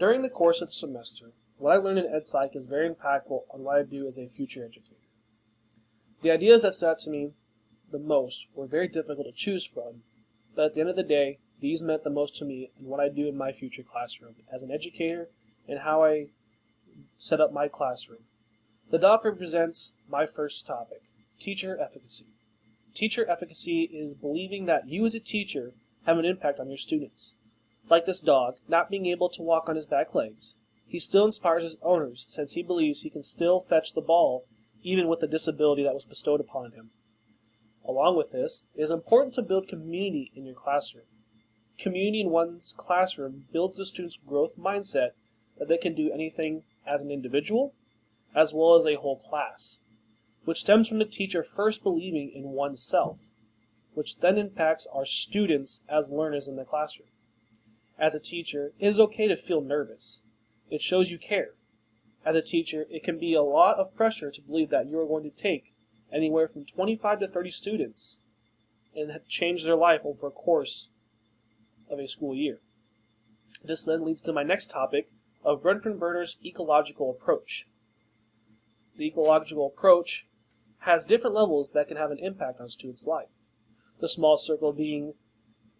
During the course of the semester, what I learned in EdPsych is very impactful on what I do as a future educator. The ideas that stood out to me the most were very difficult to choose from, but at the end of the day, these meant the most to me in what I do in my future classroom as an educator and how I set up my classroom. The doc represents my first topic, teacher efficacy. Teacher efficacy is believing that you as a teacher have an impact on your students. Like this dog, not being able to walk on his back legs, he still inspires his owners since he believes he can still fetch the ball even with the disability that was bestowed upon him. Along with this, it is important to build community in your classroom. Community in one's classroom builds the student's growth mindset that they can do anything as an individual as well as a whole class, which stems from the teacher first believing in oneself, which then impacts our students as learners in the classroom. As a teacher, it is okay to feel nervous. It shows you care. As a teacher, it can be a lot of pressure to believe that you are going to take anywhere from 25 to 30 students and change their life over a course of a school year. This then leads to my next topic of Brenfenberner's ecological approach. The ecological approach has different levels that can have an impact on a student's life. The small circle being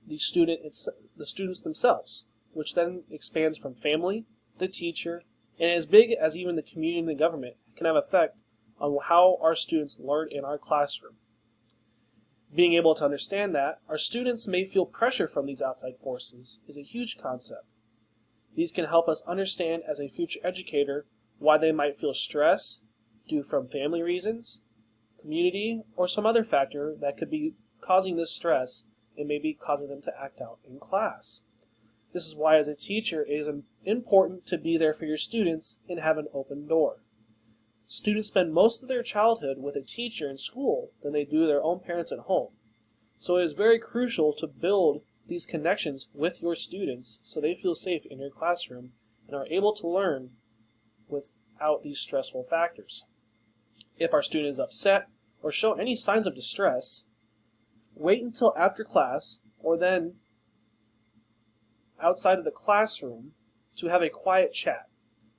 the students themselves, which then expands from family, the teacher, and as big as even the community and the government can have effect on how our students learn in our classroom. Being able to understand that our students may feel pressure from these outside forces is a huge concept. These can help us understand as a future educator why they might feel stress due from family reasons, community, or some other factor that could be causing this stress and maybe causing them to act out in class. This is why as a teacher it is important to be there for your students and have an open door. Students spend most of their childhood with a teacher in school than they do their own parents at home. So it is very crucial to build these connections with your students so they feel safe in your classroom and are able to learn without these stressful factors. If our student is upset or show any signs of distress, wait until after class or then outside of the classroom to have a quiet chat.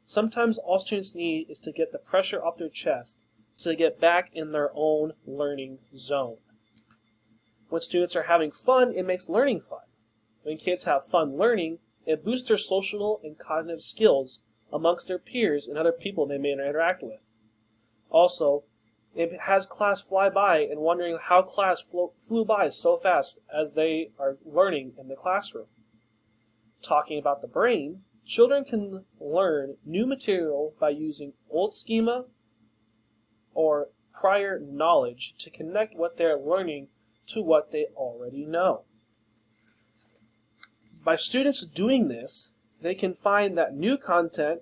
Sometimes all students need is to get the pressure off their chest to get back in their own learning zone. When students are having fun, it makes learning fun. When kids have fun learning, it boosts their social and cognitive skills amongst their peers and other people they may interact with. Also, it has class fly by and wondering how class flew by so fast as they are learning in the classroom. Talking about the brain, children can learn new material by using old schema or prior knowledge to connect what they're learning to what they already know. By students doing this, they can find that new content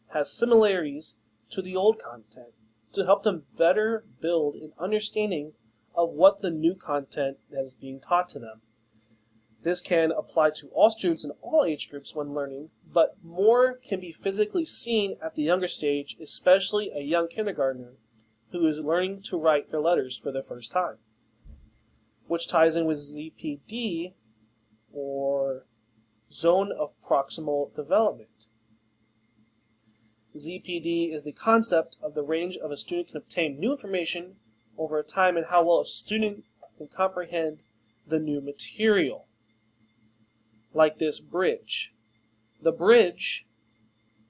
has similarities to the old content to help them better build an understanding of what the new content that is being taught to them. This can apply to all students in all age groups when learning, but more can be physically seen at the younger stage, especially a young kindergartner who is learning to write their letters for the first time, which ties in with ZPD, or Zone of Proximal Development. ZPD is the concept of the range of a student can obtain new information over time and how well a student can comprehend the new material. Like this bridge. The bridge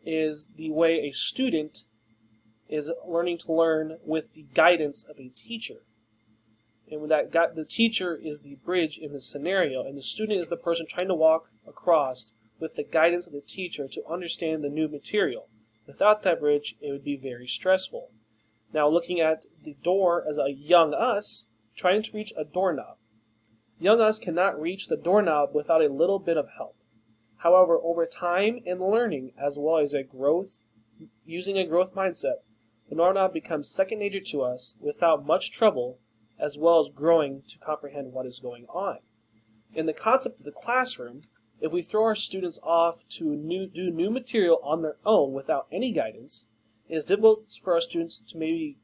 is the way a student is learning to learn with the guidance of a teacher. And when the teacher is the bridge in the scenario, and the student is the person trying to walk across with the guidance of the teacher to understand the new material. Without that bridge, it would be very stressful. Now, looking at the door as a young us, trying to reach a doorknob. Young us cannot reach the doorknob without a little bit of help. However, over time and learning, as well as using a growth mindset, the doorknob becomes second nature to us without much trouble, as well as growing to comprehend what is going on. In the concept of the classroom, if we throw our students off to do new material on their own without any guidance, it is difficult for our students to maybe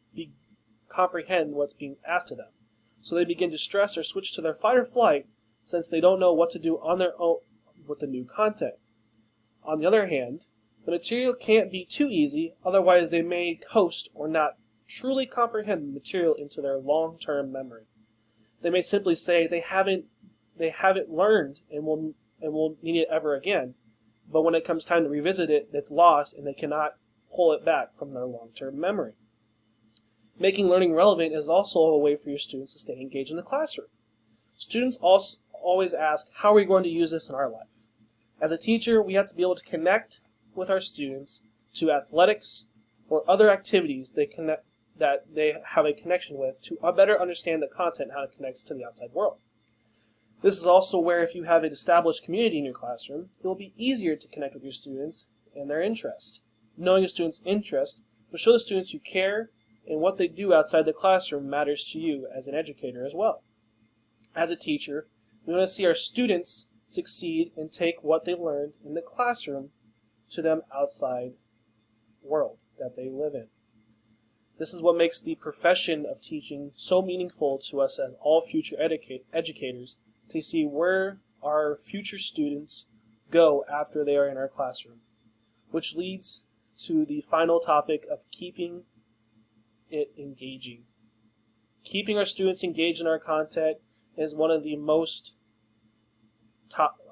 comprehend what's being asked of them. So they begin to stress or switch to their fight or flight since they don't know what to do on their own with the new content. On the other hand, the material can't be too easy, otherwise they may coast or not truly comprehend the material into their long-term memory. They may simply say they haven't learned and will need it ever again, but when it comes time to revisit it, it's lost and they cannot pull it back from their long-term memory. Making learning relevant is also a way for your students to stay engaged in the classroom. Students also always ask, how are we going to use this in our life? As a teacher, we have to be able to connect with our students to athletics or other activities that they have a connection with to better understand the content and how it connects to the outside world. This is also where if you have an established community in your classroom, it will be easier to connect with your students and their interest. Knowing a student's interest will show the students you care, and what they do outside the classroom matters to you as an educator as well. As a teacher, we want to see our students succeed and take what they learned in the classroom to them outside world that they live in. This is what makes the profession of teaching so meaningful to us as all future educators, to see where our future students go after they are in our classroom, which leads to the final topic of keeping it engaging. Keeping our students engaged in our content is one of the most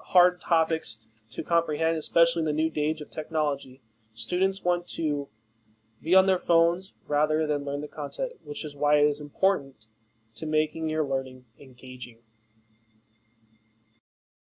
hard topics to comprehend, especially in the new age of technology. Students want to be on their phones rather than learn the content, which is why it is important to making your learning engaging.